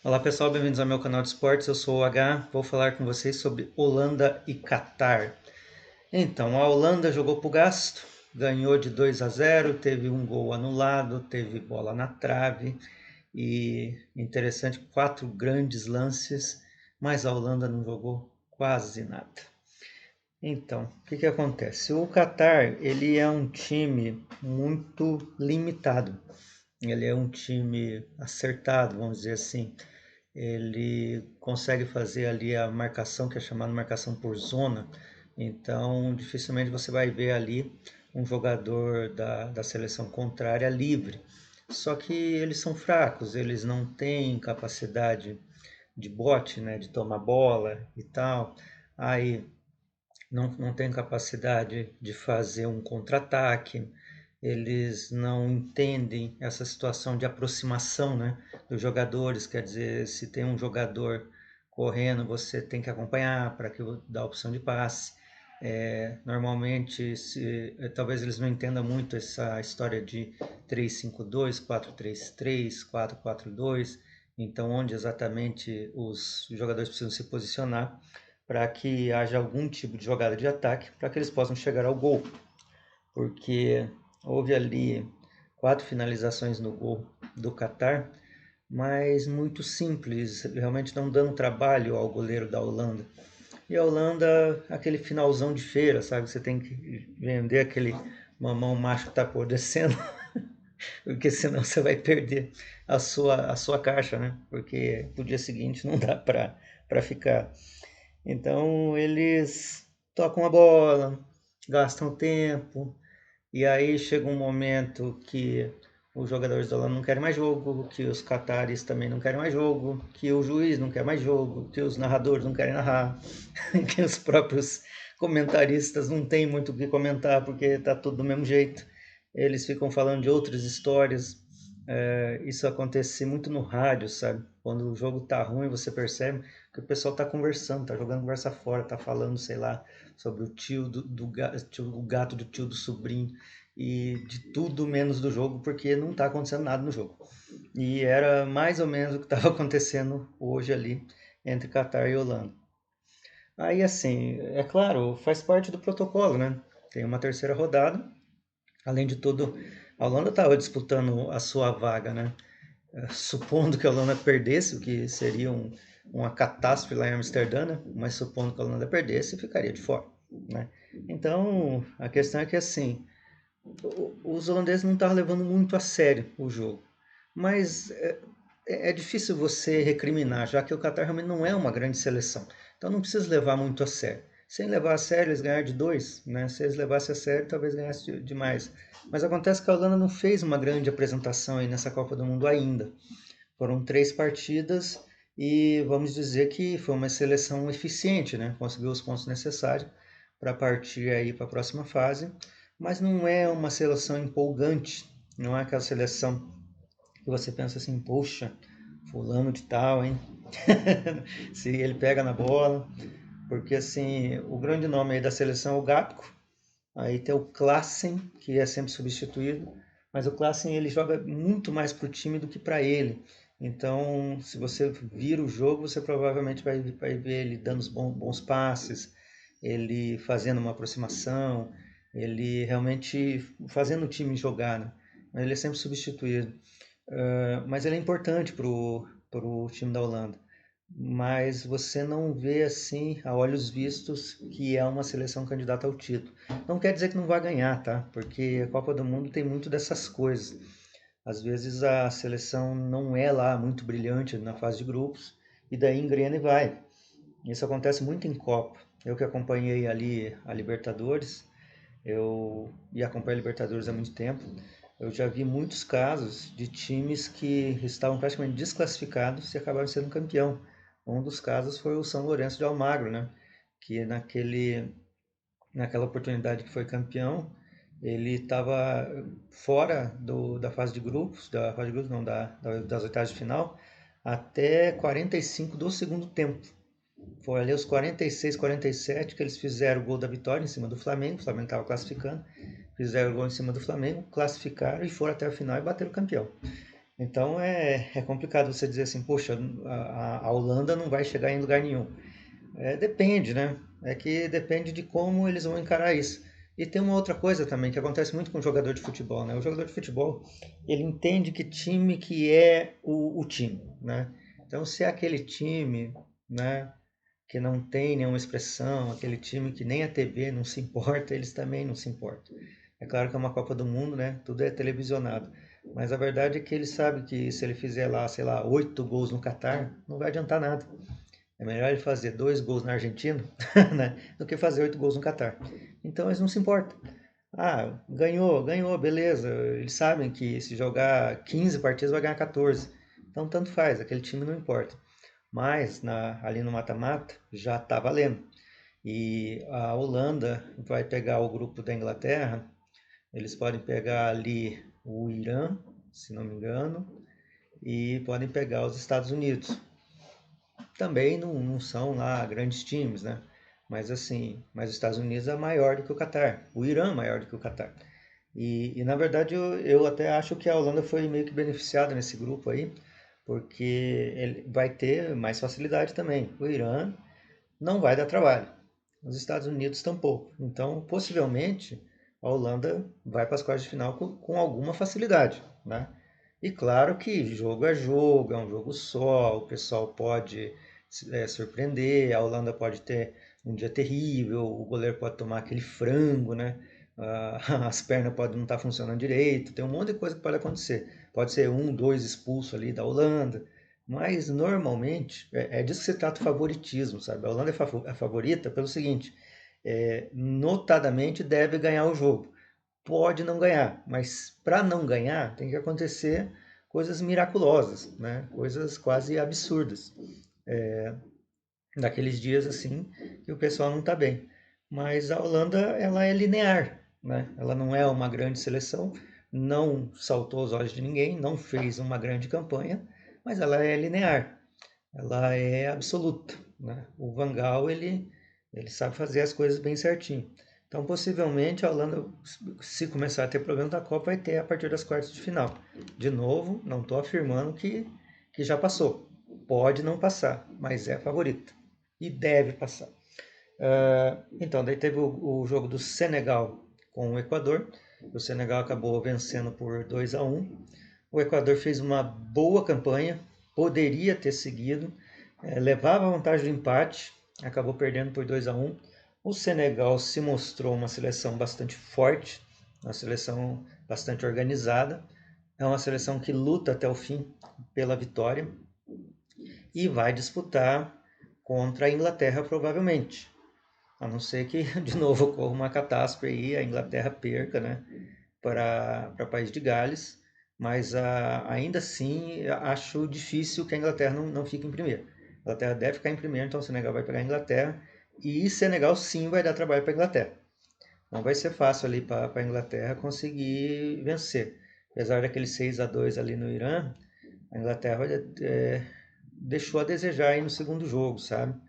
Olá pessoal, bem-vindos ao meu canal de esportes. Eu sou o H. Vou falar com vocês sobre Holanda e Catar. Então, a Holanda jogou pro gasto, ganhou de 2-0, teve um gol anulado, teve bola na trave e interessante, quatro grandes lances, mas a Holanda não jogou quase nada. Então, o que acontece? O Catar, ele é um time muito limitado. Ele é um time acertado, vamos dizer assim. Ele consegue fazer ali a marcação, que é chamada marcação por zona. Então, dificilmente você vai ver ali um jogador da seleção contrária livre. Só que eles são fracos, eles não têm capacidade de bote, né, de tomar bola e tal. Aí não tem capacidade de fazer um contra-ataque, eles não entendem essa situação de aproximação, né, dos jogadores, quer dizer, se tem um jogador correndo, você tem que acompanhar para que dá a opção de passe. Normalmente, talvez eles não entendam muito essa história de 3-5-2, 4-3-3, 4-4-2, então onde exatamente os jogadores precisam se posicionar para que haja algum tipo de jogada de ataque para que eles possam chegar ao gol, porque houve ali quatro finalizações no gol do Catar, mas muito simples, realmente não dando trabalho ao goleiro da Holanda. E a Holanda, aquele finalzão de feira, sabe? Você tem que vender aquele mamão macho que está apodrecendo, porque senão você vai perder a sua caixa, né? Porque no dia seguinte não dá para ficar. Então eles tocam a bola, gastam tempo, e aí chega um momento que os jogadores da Holanda não querem mais jogo, que os catares também não querem mais jogo, que o juiz não quer mais jogo, que os narradores não querem narrar, que os próprios comentaristas não têm muito o que comentar porque tá tudo do mesmo jeito. Eles ficam falando de outras histórias. Isso acontece muito no rádio, sabe? Quando o jogo tá ruim, você percebe que o pessoal tá conversando, tá jogando conversa fora, tá falando, sei lá, sobre o tio o gato do tio do sobrinho e de tudo menos do jogo, porque não tá acontecendo nada no jogo. E era mais ou menos o que estava acontecendo hoje ali entre Catar e Holanda. Aí, assim, é claro, faz parte do protocolo, né? Tem uma terceira rodada. Além de tudo, a Holanda estava disputando a sua vaga, né? Supondo que a Holanda perdesse, o que seria uma catástrofe lá em Amsterdã, né? Mas supondo que a Holanda perdesse, ficaria de fora, né? Então, a questão é que, assim, os holandeses não estavam levando muito a sério o jogo. Mas é difícil você recriminar, já que o Qatar realmente não é uma grande seleção. Então não precisa levar muito a sério. Sem levar a sério, eles ganharam de dois, né? Se eles levassem a sério, talvez ganhasse de mais. Mas acontece que a Holanda não fez uma grande apresentação aí nessa Copa do Mundo ainda. Foram três partidas e vamos dizer que foi uma seleção eficiente, né? Conseguiu os pontos necessários para partir aí para a próxima fase, mas não é uma seleção empolgante, não é aquela seleção que você pensa assim, poxa, fulano de tal, hein? Se ele pega na bola, porque assim, o grande nome aí da seleção é o Gakpo, aí tem o Klaassen, que é sempre substituído, mas o Klaassen ele joga muito mais para o time do que para ele. Então, se você vira o jogo, você provavelmente vai ver ele dando os bons passes, ele fazendo uma aproximação, ele realmente fazendo o time jogar, né? Mas ele é sempre substituído. Mas ele é importante pro time da Holanda. Mas você não vê assim, a olhos vistos, que é uma seleção candidata ao título. Não quer dizer que não vai ganhar, tá? Porque a Copa do Mundo tem muito dessas coisas. Às vezes a seleção não é lá muito brilhante na fase de grupos, e daí engrena e vai. Isso acontece muito em Copa. Eu que acompanhei ali a Libertadores, e acompanho a Libertadores há muito tempo. Eu já vi muitos casos de times que estavam praticamente desclassificados e acabaram sendo campeão. Um dos casos foi o São Lourenço de Almagro, né? Que naquela oportunidade que foi campeão, ele estava fora da fase de grupos, não, das oitavas de final, até 45 do segundo tempo. Foi ali os 46, 47 que eles fizeram o gol da vitória em cima do Flamengo. O Flamengo estava classificando. Fizeram o gol em cima do Flamengo, classificaram e foram até a final e bateram o campeão. Então é complicado você dizer assim, poxa, a Holanda não vai chegar em lugar nenhum. Depende, né? É que depende de como eles vão encarar isso. E tem uma outra coisa também que acontece muito com o jogador de futebol, né? O jogador de futebol, ele entende que time que é o time, né? Então, se é aquele time, né, que não tem nenhuma expressão, aquele time que nem a TV não se importa, eles também não se importam. É claro que é uma Copa do Mundo, né? Tudo é televisionado. Mas a verdade é que ele sabe que se ele fizer lá, sei lá, 8 gols no Catar, não vai adiantar nada. É melhor ele fazer 2 gols na Argentina, né, do que fazer 8 gols no Catar. Então eles não se importam. Ah, ganhou, ganhou, beleza. Eles sabem que se jogar 15 partidas vai ganhar 14. Então tanto faz, aquele time não importa. Mas ali no mata-mata já está valendo. E a Holanda vai pegar o grupo da Inglaterra. Eles podem pegar ali o Irã, se não me engano, e podem pegar os Estados Unidos. Também não são lá grandes times, né? Mas assim, mas os Estados Unidos é maior do que o Catar, o Irã é maior do que o Catar. E na verdade eu até acho que a Holanda foi meio que beneficiada nesse grupo aí, porque ele vai ter mais facilidade também. O Irã não vai dar trabalho, os Estados Unidos tampouco. Então, possivelmente, a Holanda vai para as quartas de final com alguma facilidade, né? E claro que jogo é jogo, é um jogo só, o pessoal pode surpreender, a Holanda pode ter um dia terrível, o goleiro pode tomar aquele frango, né? As pernas podem não estar funcionando direito, tem um monte de coisa que pode acontecer. Pode ser um, dois expulsos ali da Holanda, mas normalmente é disso que se trata o favoritismo, sabe? A Holanda é favorita pelo seguinte: notadamente deve ganhar o jogo. Pode não ganhar, mas para não ganhar tem que acontecer coisas miraculosas, né? Coisas quase absurdas. Daqueles dias assim que o pessoal não está bem. Mas a Holanda ela é linear, né? Ela não é uma grande seleção, não saltou os olhos de ninguém, não fez uma grande campanha, mas ela é linear, ela é absoluta, né? O Van Gaal ele sabe fazer as coisas bem certinho. Então, possivelmente, a Holanda, se começar a ter problemas da Copa, vai ter a partir das quartas de final. De novo, não estou afirmando que já passou. Pode não passar, mas é favorita. E deve passar. Então, daí teve o jogo do Senegal com o Equador. O Senegal acabou vencendo por 2-1. O Equador fez uma boa campanha, poderia ter seguido, levava a vantagem do empate, acabou perdendo por 2-1. O Senegal se mostrou uma seleção bastante forte, uma seleção bastante organizada, é uma seleção que luta até o fim pela vitória e vai disputar contra a Inglaterra provavelmente. A não ser que de novo ocorra uma catástrofe e a Inglaterra perca, né, para o país de Gales, mas ainda assim acho difícil que a Inglaterra não fique em primeiro. A Inglaterra deve ficar em primeiro, então o Senegal vai pegar a Inglaterra e Senegal sim vai dar trabalho para a Inglaterra. Não vai ser fácil ali para a Inglaterra conseguir vencer. Apesar daquele 6-2 ali no Irã, a Inglaterra deixou a desejar aí no segundo jogo, sabe?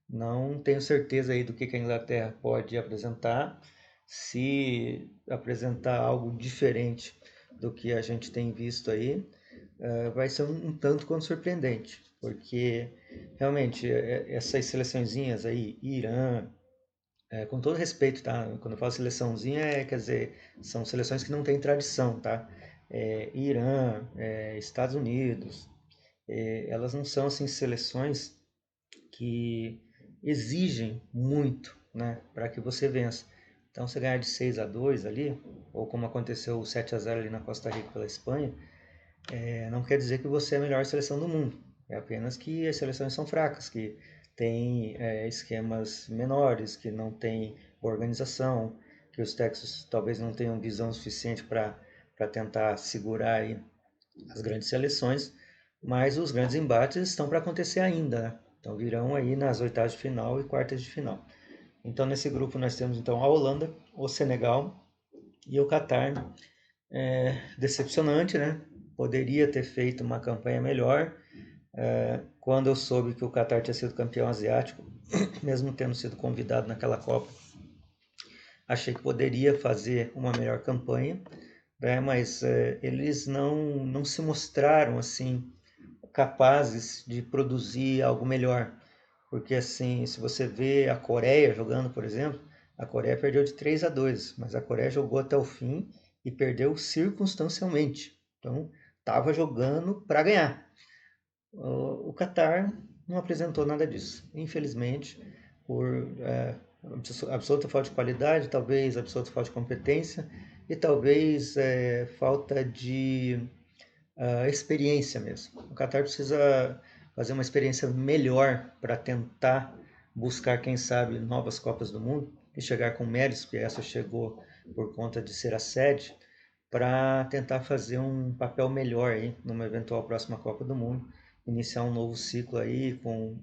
Não tenho certeza aí do que a Inglaterra pode apresentar. Se apresentar algo diferente do que a gente tem visto aí, vai ser um tanto quanto surpreendente, porque realmente essas seleçõezinhas aí, Irã, com todo respeito, tá? Quando eu falo seleçãozinha, quer dizer, são seleções que não têm tradição, tá? Irã, Estados Unidos, elas não são assim seleções que exigem muito, né, para que você vença. Então, você ganhar de 6-2 ali, ou como aconteceu o 7-0 ali na Costa Rica pela Espanha, não quer dizer que você é a melhor seleção do mundo. É apenas que as seleções são fracas, que têm esquemas menores, que não têm organização, que os técnicos talvez não tenham visão suficiente para tentar segurar aí as grandes seleções, mas os grandes embates estão para acontecer ainda, né? Então virão aí nas oitavas de final e quartas de final. Então nesse grupo nós temos então a Holanda, o Senegal e o Catar. Decepcionante, né? Poderia ter feito uma campanha melhor. Quando eu soube que o Catar tinha sido campeão asiático, mesmo tendo sido convidado naquela Copa, achei que poderia fazer uma melhor campanha, né? Mas eles não se mostraram assim capazes de produzir algo melhor. Porque assim, se você vê a Coreia jogando, por exemplo, a Coreia perdeu de 3-2, mas a Coreia jogou até o fim e perdeu circunstancialmente. Então, estava jogando para ganhar. O Qatar não apresentou nada disso. Infelizmente, por absoluta falta de qualidade, talvez absoluta falta de competência e talvez falta de experiência mesmo. O Qatar precisa fazer uma experiência melhor para tentar buscar, quem sabe, novas Copas do Mundo e chegar com méritos, que essa chegou por conta de ser a sede, para tentar fazer um papel melhor aí numa eventual próxima Copa do Mundo, iniciar um novo ciclo aí com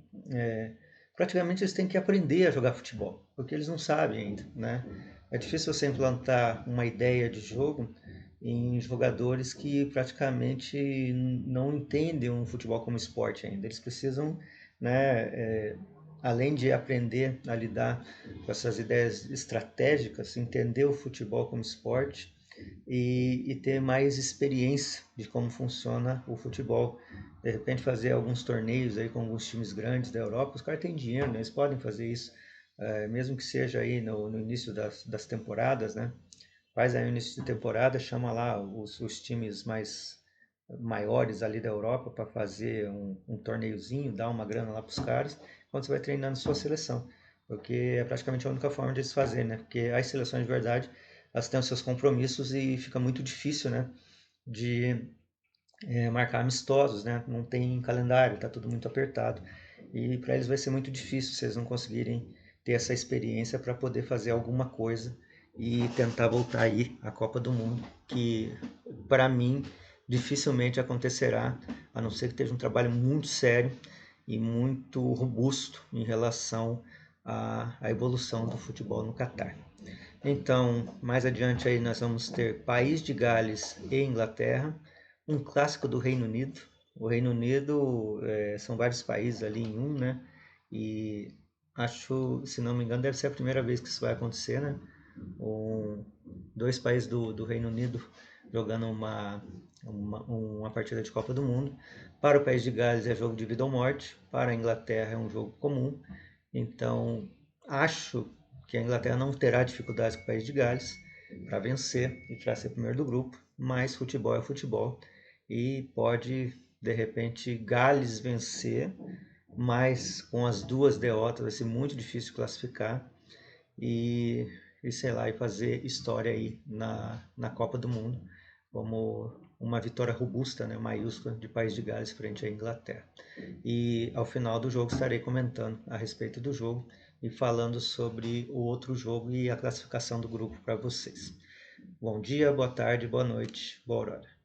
praticamente eles têm que aprender a jogar futebol, porque eles não sabem ainda, né? É difícil você implantar uma ideia de jogo em jogadores que praticamente não entendem o futebol como esporte ainda. Eles precisam, né, além de aprender a lidar com essas ideias estratégicas, entender o futebol como esporte e ter mais experiência de como funciona o futebol. De repente fazer alguns torneios aí com alguns times grandes da Europa, os caras têm dinheiro, né? Eles podem fazer isso, mesmo que seja aí no início das temporadas, né? Faz aí o início de temporada, chama lá os times mais maiores ali da Europa para fazer um torneiozinho, dar uma grana lá para os caras, quando você vai treinando sua seleção. Porque é praticamente a única forma de eles fazerem, né? Porque as seleções de verdade, elas têm os seus compromissos e fica muito difícil, né? De marcar amistosos, né? Não tem calendário, tá tudo muito apertado. E para eles vai ser muito difícil se eles não conseguirem ter essa experiência para poder fazer alguma coisa e tentar voltar aí à Copa do Mundo, que para mim dificilmente acontecerá, a não ser que esteja um trabalho muito sério e muito robusto em relação à evolução do futebol no Catar. Então, mais adiante aí nós vamos ter País de Gales e Inglaterra, um clássico do Reino Unido. O Reino Unido são vários países ali em um, né? E acho, se não me engano, deve ser a primeira vez que isso vai acontecer, né? Um, dois países do Reino Unido jogando uma partida de Copa do Mundo. Para o País de Gales é jogo de vida ou morte, para a Inglaterra é um jogo comum. Então, acho que a Inglaterra não terá dificuldades com o País de Gales para vencer e para ser primeiro do grupo, mas futebol é futebol e pode, de repente, Gales vencer, mas com as duas derrotas vai ser muito difícil classificar e, sei lá, e fazer história aí na Copa do Mundo, como uma vitória robusta, né, maiúscula, de País de Gales frente à Inglaterra. E ao final do jogo estarei comentando a respeito do jogo e falando sobre o outro jogo e a classificação do grupo para vocês. Bom dia, boa tarde, boa noite, boa hora.